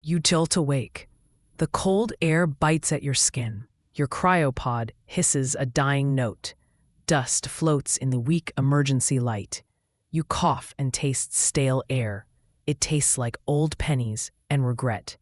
You tilt awake. The cold air bites at your skin. Your cryopod hisses a dying note. Dust floats in the weak emergency light. You cough and taste stale air. It tastes like old pennies and regret.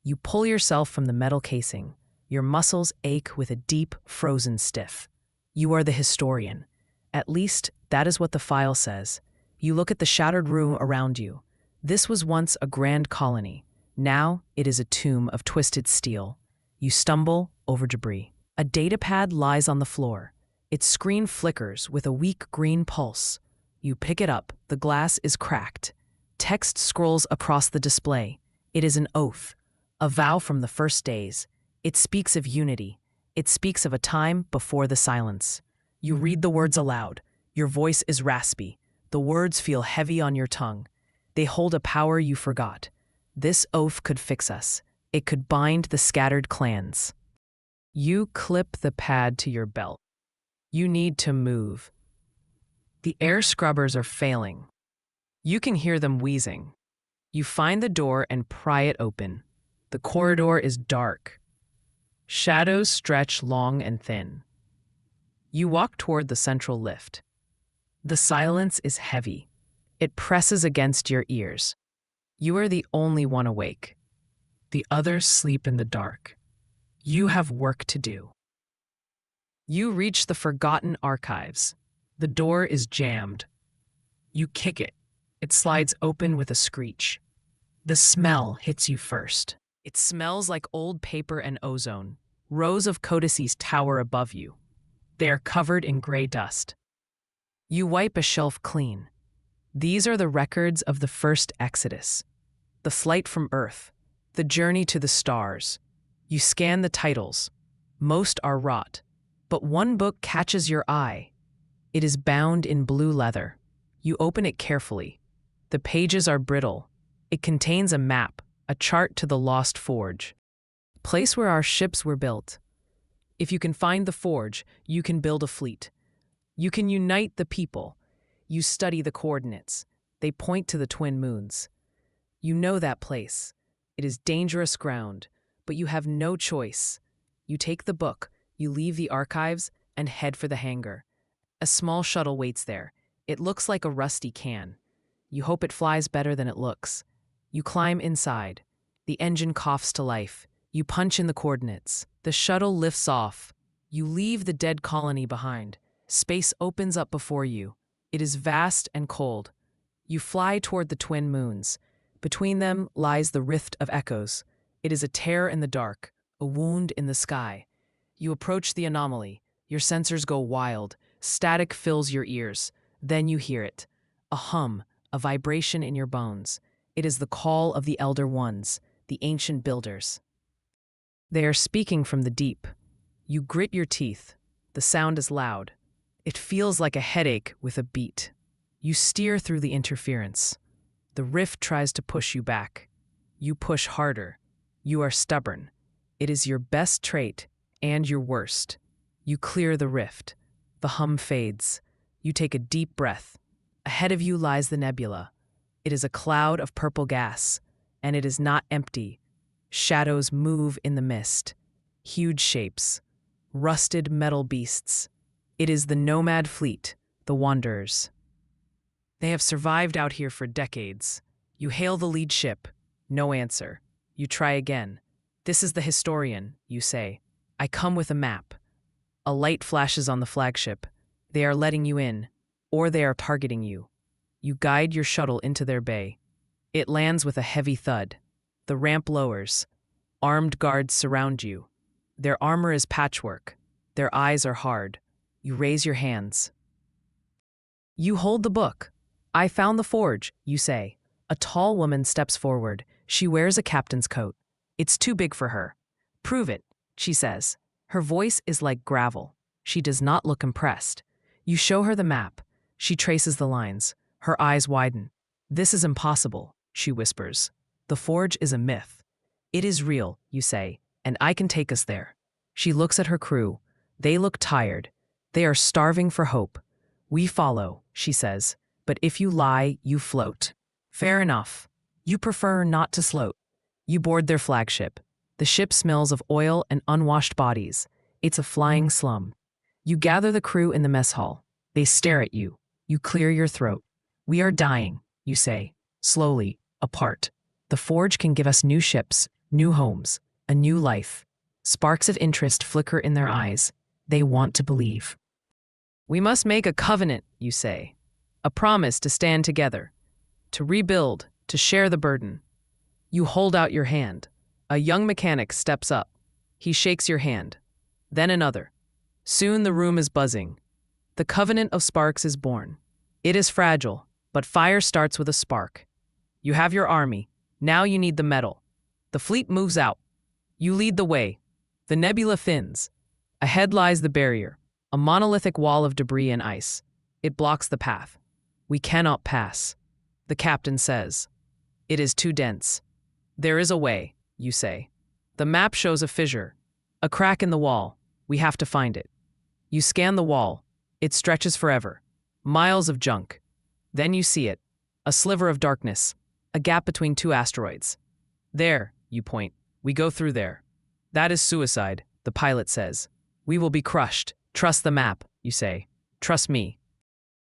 You pull yourself from the metal casing. Your muscles ache with a deep, frozen stiff. You are the historian. At least, that is what the file says. You look at the shattered room around you. This was once a grand colony. Now, it is a tomb of twisted steel. You stumble over debris. A datapad lies on the floor. Its screen flickers with a weak green pulse. You pick it up. The glass is cracked. Text scrolls across the display. It is an oath, a vow from the first days. It speaks of unity. It speaks of a time before the silence. You read the words aloud. Your voice is raspy. The words feel heavy on your tongue. They hold a power you forgot. This oath could fix us. It could bind the scattered clans. You clip the pad to your belt. You need to move. The air scrubbers are failing. You can hear them wheezing. You find the door and pry it open. The corridor is dark. Shadows stretch long and thin. You walk toward the central lift. The silence is heavy. It presses against your ears. You are the only one awake. The others sleep in the dark. You have work to do. You reach the forgotten archives. The door is jammed. You kick it. It slides open with a screech. The smell hits you first. It smells like old paper and ozone. Rows of codices tower above you. They are covered in gray dust. You wipe a shelf clean. These are the records of the first exodus. The flight from Earth. The journey to the stars. You scan the titles. Most are rot. But one book catches your eye. It is bound in blue leather. You open it carefully. The pages are brittle. It contains a map, a chart to the lost forge. Place where our ships were built. If you can find the forge, you can build a fleet. You can unite the people. You study the coordinates. They point to the twin moons. You know that place. It is dangerous ground, but you have no choice. You take the book, you leave the archives, and head for the hangar. A small shuttle waits there. It looks like a rusty can. You hope it flies better than it looks. You climb inside. The engine coughs to life. You punch in the coordinates. The shuttle lifts off. You leave the dead colony behind. Space opens up before you. It is vast and cold. You fly toward the twin moons. Between them lies the rift of echoes. It is a tear in the dark, a wound in the sky. You approach the anomaly. Your sensors go wild. Static fills your ears. Then you hear it. A hum, a vibration in your bones. It is the call of the Elder Ones, the ancient builders. They are speaking from the deep. You grit your teeth. The sound is loud. It feels like a headache with a beat. You steer through the interference. The rift tries to push you back. You push harder. You are stubborn. It is your best trait and your worst. You clear the rift. The hum fades. You take a deep breath. Ahead of you lies the nebula. It is a cloud of purple gas, and it is not empty. Shadows move in the mist. Huge shapes. Rusted metal beasts. It is the nomad fleet, the Wanderers. They have survived out here for decades. You hail the lead ship. No answer. You try again. This is the historian, you say. I come with a map. A light flashes on the flagship. They are letting you in, or they are targeting you. You guide your shuttle into their bay. It lands with a heavy thud. The ramp lowers. Armed guards surround you. Their armor is patchwork. Their eyes are hard. You raise your hands. You hold the book. I found the forge, you say. A tall woman steps forward. She wears a captain's coat. It's too big for her. Prove it, she says. Her voice is like gravel. She does not look impressed. You show her the map. She traces the lines. Her eyes widen. This is impossible, she whispers. The forge is a myth. It is real, you say, and I can take us there. She looks at her crew. They look tired. They are starving for hope. We follow, she says, but if you lie, you float. Fair enough. You prefer not to float. You board their flagship. The ship smells of oil and unwashed bodies. It's a flying slum. You gather the crew in the mess hall. They stare at you. You clear your throat. We are dying, you say, slowly, apart. The forge can give us new ships, new homes, a new life. Sparks of interest flicker in their eyes. They want to believe. We must make a covenant, you say. A promise to stand together, to rebuild, to share the burden. You hold out your hand. A young mechanic steps up. He shakes your hand. Then another. Soon the room is buzzing. The covenant of sparks is born. It is fragile, but fire starts with a spark. You have your army. Now you need the metal. The fleet moves out. You lead the way. The nebula thins. Ahead lies the barrier, a monolithic wall of debris and ice. It blocks the path. We cannot pass. The captain says. It is too dense. There is a way, you say. The map shows a fissure, a crack in the wall. We have to find it. You scan the wall. It stretches forever. Miles of junk. Then you see it. A sliver of darkness. A gap between two asteroids. There, you point. We go through there. That is suicide, the pilot says. We will be crushed. Trust the map, you say. Trust me.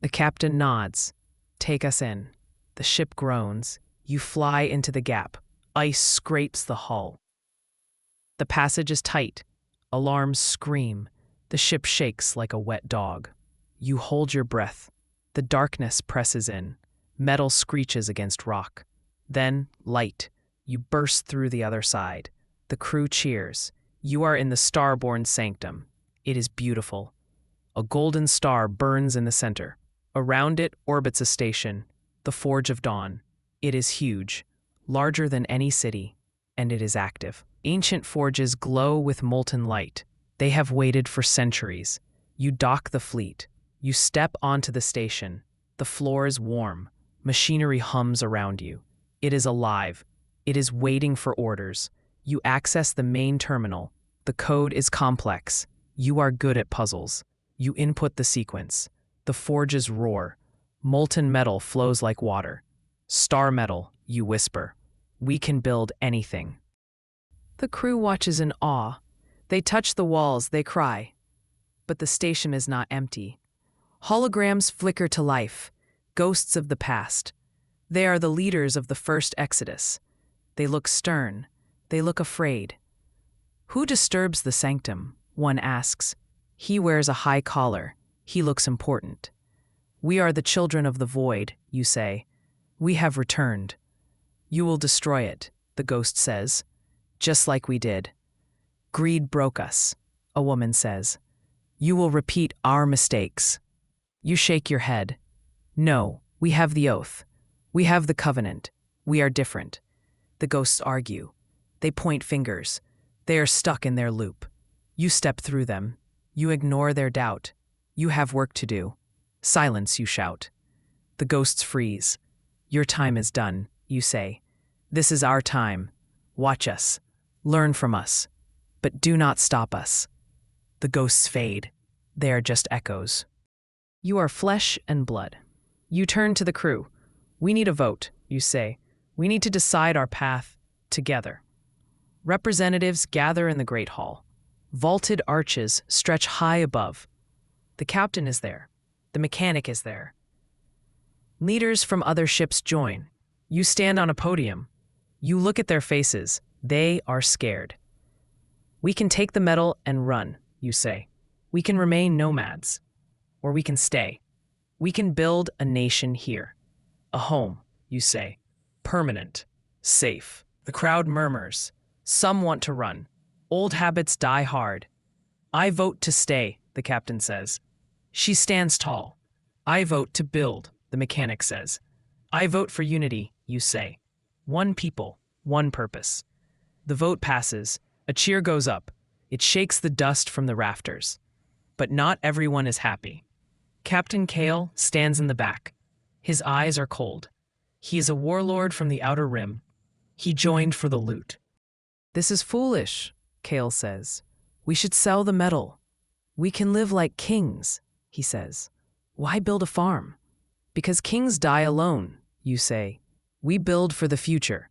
The captain nods. Take us in. The ship groans. You fly into the gap. Ice scrapes the hull. The passage is tight. Alarms scream. The ship shakes like a wet dog. You hold your breath. The darkness presses in. Metal screeches against rock. Then, light. You burst through the other side. The crew cheers. You are in the star-born sanctum. It is beautiful. A golden star burns in the center. Around it orbits a station, the Forge of Dawn. It is huge, larger than any city, and it is active. Ancient forges glow with molten light. They have waited for centuries. You dock the fleet. You step onto the station. The floor is warm. Machinery hums around you. It is alive. It is waiting for orders. You access the main terminal. The code is complex. You are good at puzzles. You input the sequence. The forges roar. Molten metal flows like water. Star metal, you whisper. We can build anything. The crew watches in awe. They touch the walls, they cry. But the station is not empty. Holograms flicker to life, ghosts of the past. They are the leaders of the first exodus. They look stern. They look afraid. Who disturbs the sanctum? One asks. He wears a high collar. He looks important. We are the children of the void, you say. We have returned. You will destroy it, the ghost says. Just like we did. Greed broke us, a woman says. You will repeat our mistakes. You shake your head. No, we have the oath. We have the covenant. We are different. The ghosts argue. They point fingers. They are stuck in their loop. You step through them. You ignore their doubt. You have work to do. Silence, you shout. The ghosts freeze. Your time is done, you say. This is our time. Watch us. Learn from us. But do not stop us. The ghosts fade. They are just echoes. You are flesh and blood. You turn to the crew. We need a vote, you say. We need to decide our path together. Representatives gather in the Great Hall. Vaulted arches stretch high above. The captain is there. The mechanic is there. Leaders from other ships join. You stand on a podium. You look at their faces. They are scared. We can take the metal and run, you say. We can remain nomads. Or we can stay. We can build a nation here. A home, you say. Permanent. Safe. The crowd murmurs. Some want to run. Old habits die hard. I vote to stay, the captain says. She stands tall. I vote to build, the mechanic says. I vote for unity, you say. One people, one purpose. The vote passes. A cheer goes up. It shakes the dust from the rafters. But not everyone is happy. Captain Kale stands in the back. His eyes are cold. He is a warlord from the Outer Rim. He joined for the loot. This is foolish, Kale says. We should sell the metal. We can live like kings, he says. Why build a farm? Because kings die alone, you say. We build for the future.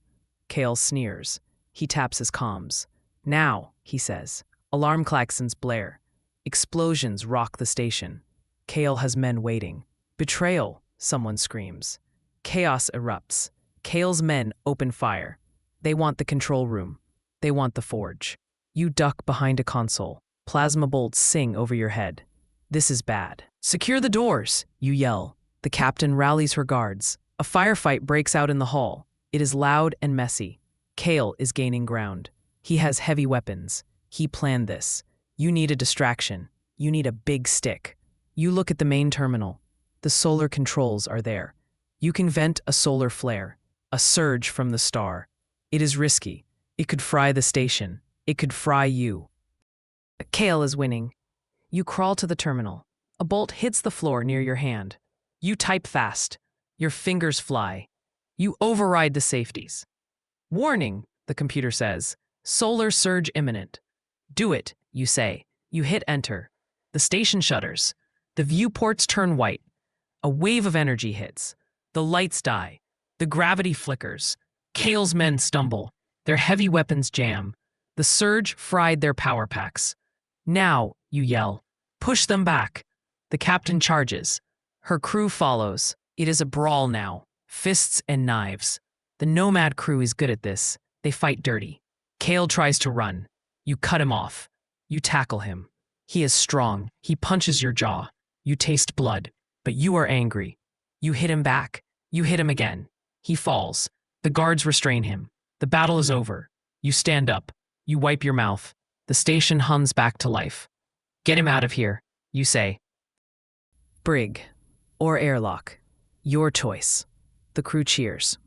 Kale sneers. He taps his comms. Now, he says. Alarm klaxons blare. Explosions rock the station. Kale has men waiting. Betrayal, someone screams. Chaos erupts. Kale's men open fire. They want the control room. They want the forge. You duck behind a console. Plasma bolts sing over your head. This is bad. Secure the doors, you yell. The captain rallies her guards. A firefight breaks out in the hall. It is loud and messy. Kale is gaining ground. He has heavy weapons. He planned this. You need a distraction. You need a big stick. You look at the main terminal. The solar controls are there. You can vent a solar flare, a surge from the star. It is risky. It could fry the station. It could fry you. Kale is winning. You crawl to the terminal. A bolt hits the floor near your hand. You type fast. Your fingers fly. You override the safeties. Warning, the computer says. Solar surge imminent. Do it, you say. You hit enter. The station shutters. The viewports turn white. A wave of energy hits. The lights die. The gravity flickers. Kale's men stumble. Their heavy weapons jam. The surge fried their power packs. Now, you yell. Push them back. The captain charges. Her crew follows. It is a brawl now. Fists and knives. The Nomad crew is good at this. They fight dirty. Kale tries to run. You cut him off. You tackle him. He is strong. He punches your jaw. You taste blood. But you are angry. You hit him back. You hit him again. He falls. The guards restrain him. The battle is over. You stand up. You wipe your mouth. The station hums back to life. Get him out of here, you say. Brig or airlock. Your choice. The crew cheers.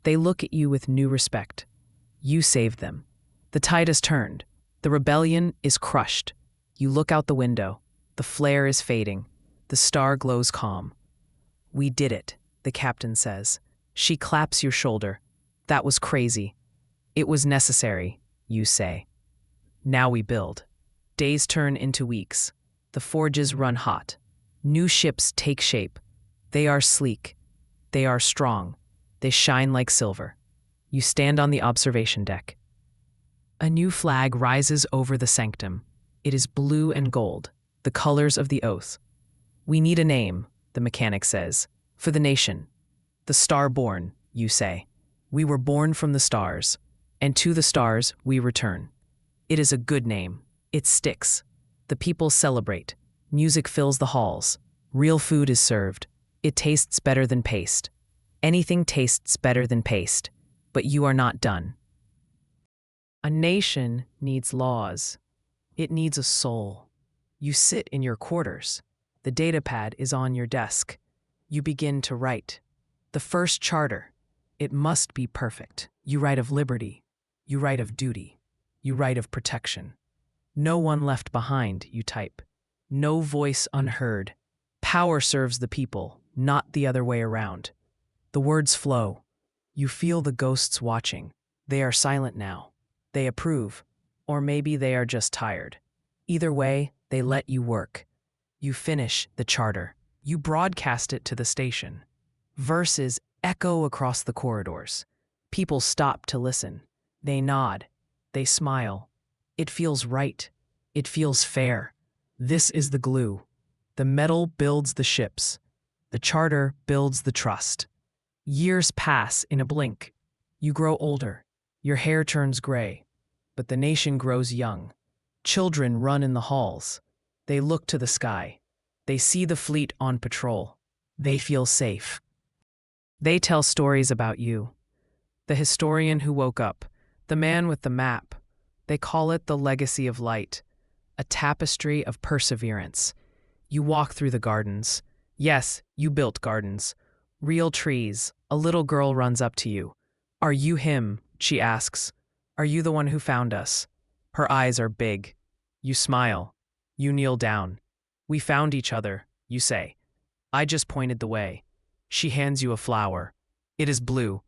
They look at you with new respect. You saved them. The tide has turned. The rebellion is crushed. You look out the window. The flare is fading. The star glows calm. We did it, the captain says. She claps your shoulder. That was crazy. It was necessary, you say. Now we build. Days turn into weeks. The forges run hot. New ships take shape. They are sleek. They are strong. They shine like silver. You stand on the observation deck. A new flag rises over the sanctum. It is blue and gold, the colors of the oath. We need a name, the mechanic says, for the nation. The star-born, you say. We were born from the stars, and to the stars we return. It is a good name. It sticks. The people celebrate. Music fills the halls. Real food is served. It tastes better than paste. Anything tastes better than paste, but you are not done. A nation needs laws. It needs a soul. You sit in your quarters. The datapad is on your desk. You begin to write. The first charter. It must be perfect. You write of liberty. You write of duty. You write of protection. No one left behind, you type. No voice unheard. Power serves the people, not the other way around. The words flow. You feel the ghosts watching. They are silent now. They approve. Or maybe they are just tired. Either way, they let you work. You finish the charter. You broadcast it to the station. Verses echo across the corridors. People stop to listen. They nod. They smile. It feels right. It feels fair. This is the glue. The metal builds the ships. The charter builds the trust. Years pass in a blink. You grow older. Your hair turns gray. But the nation grows young. Children run in the halls. They look to the sky. They see the fleet on patrol. They feel safe. They tell stories about you. The historian who woke up. The man with the map. They call it the legacy of light. A tapestry of perseverance. You walk through the gardens. Yes, you built gardens. Real trees. A little girl runs up to you. Are you him? She asks. Are you the one who found us? Her eyes are big. You smile. You kneel down. We found each other, you say. I just pointed the way. She hands you a flower. It is blue.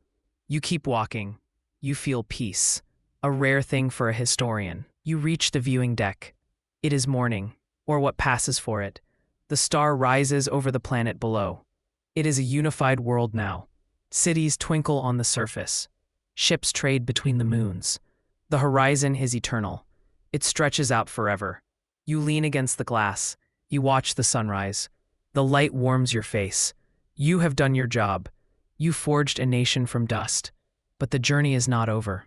You keep walking. You feel peace. A rare thing for a historian. You reach the viewing deck. It is morning, or what passes for it. The star rises over the planet below. It is a unified world now. Cities twinkle on the surface. Ships trade between the moons. The horizon is eternal. It stretches out forever. You lean against the glass. You watch the sunrise. The light warms your face. You have done your job. You forged a nation from dust. But the journey is not over.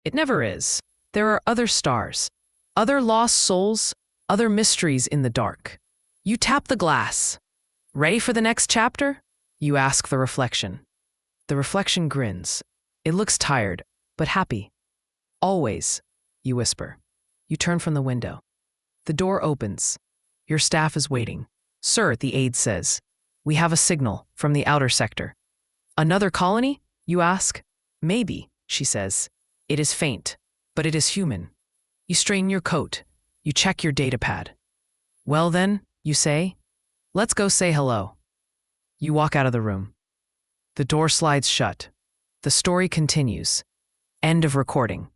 It never is. There are other stars, other lost souls, other mysteries in the dark. You tap the glass. Ready for the next chapter? You ask the reflection. The reflection grins. It looks tired, but happy. Always, you whisper. You turn from the window. The door opens. Your staff is waiting. Sir, the aide says, we have a signal from the outer sector. Another colony? You ask. Maybe, she says. It is faint, but it is human. You straighten your coat. You check your datapad. Well then, you say, let's go say hello. You walk out of the room. The door slides shut. The story continues. End of recording.